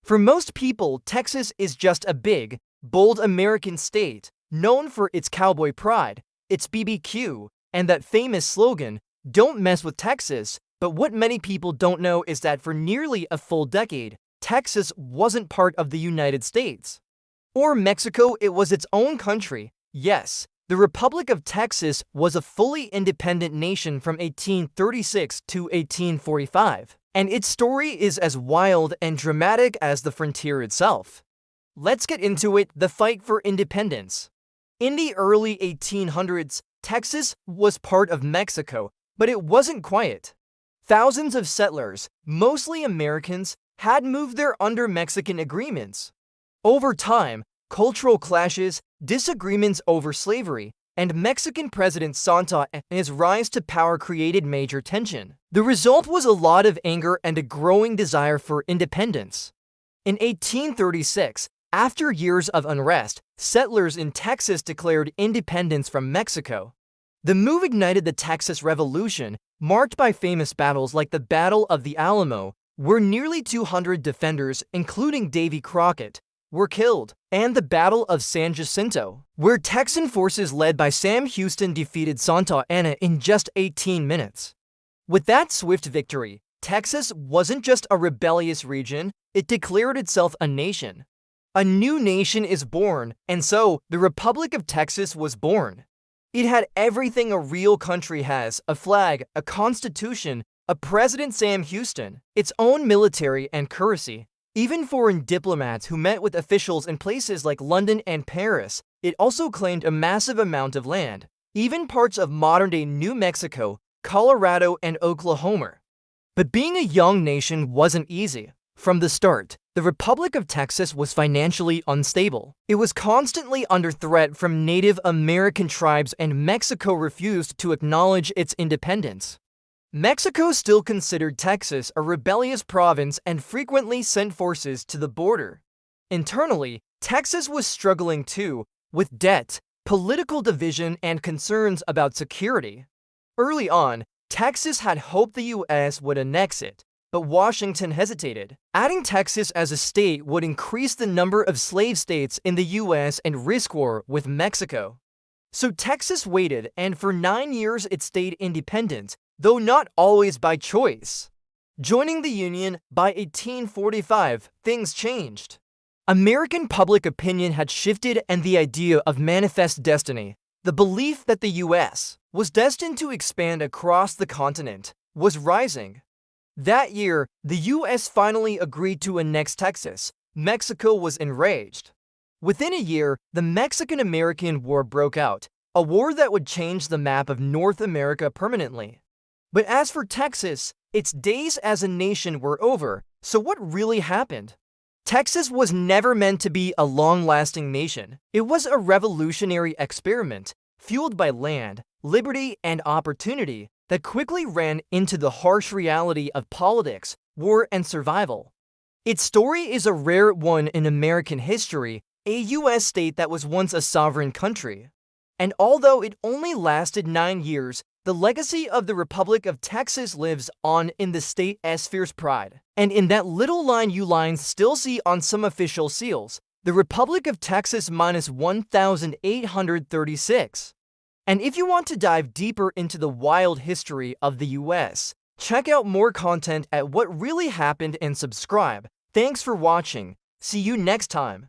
For most people, Texas is just a big, bold American state, known for its cowboy pride, its BBQ, and that famous slogan, "Don't mess with Texas." But what many people don't know is that for nearly a full decade, Texas wasn't part of the United States. Or Mexico, it was its own country. Yes, the Republic of Texas was a fully independent nation from 1836 to 1845, and its story is as wild and dramatic as the frontier itself. Let's get into it, the fight for independence. In the early 1800s, Texas was part of Mexico, but it wasn't quiet. Thousands of settlers, mostly Americans, had moved there under Mexican agreements. Over time, cultural clashes, disagreements over slavery, and Mexican President Santa and his rise to power created major tension. The result was a lot of anger and a growing desire for independence. In 1836, after years of unrest, settlers in Texas declared independence from Mexico. The move ignited the Texas Revolution, marked by famous battles like the Battle of the Alamo, where nearly 200 defenders, including Davy Crockett, were killed, and the Battle of San Jacinto, where Texan forces led by Sam Houston defeated Santa Anna in just 18 minutes. With that swift victory, Texas wasn't just a rebellious region, it declared itself a nation. A new nation is born, and so the Republic of Texas was born. It had everything a real country has: a flag, a constitution, a president Sam Houston, its own military and currency. Even foreign diplomats who met with officials in places like London and Paris, it also claimed a massive amount of land, even parts of modern-day New Mexico, Colorado, and Oklahoma. But being a young nation wasn't easy. From the start, the Republic of Texas was financially unstable. It was constantly under threat from Native American tribes, and Mexico refused to acknowledge its independence. Mexico still considered Texas a rebellious province and frequently sent forces to the border. Internally, Texas was struggling too, with debt, political division, and concerns about security. Early on, Texas had hoped the U.S. would annex it, but Washington hesitated. Adding Texas as a state would increase the number of slave states in the U.S. and risk war with Mexico. So Texas waited, and for 9 years it stayed independent, though not always by choice. Joining the Union, by 1845, things changed. American public opinion had shifted, and the idea of manifest destiny, the belief that the U.S. was destined to expand across the continent, was rising. That year, the U.S. finally agreed to annex Texas. Mexico was enraged. Within a year, the Mexican-American War broke out, a war that would change the map of North America permanently. But as for Texas, its days as a nation were over, so what really happened? Texas was never meant to be a long-lasting nation. It was a revolutionary experiment, fueled by land, liberty, and opportunity, that quickly ran into the harsh reality of politics, war, and survival. Its story is a rare one in American history, a U.S. state that was once a sovereign country. And although it only lasted 9 years, the legacy of the Republic of Texas lives on in the state's fierce pride. And in that little line you lines still see on some official seals, the Republic of Texas minus 1,836. And if you want to dive deeper into the wild history of the US, check out more content at What Really Happened and subscribe. Thanks for watching. See you next time.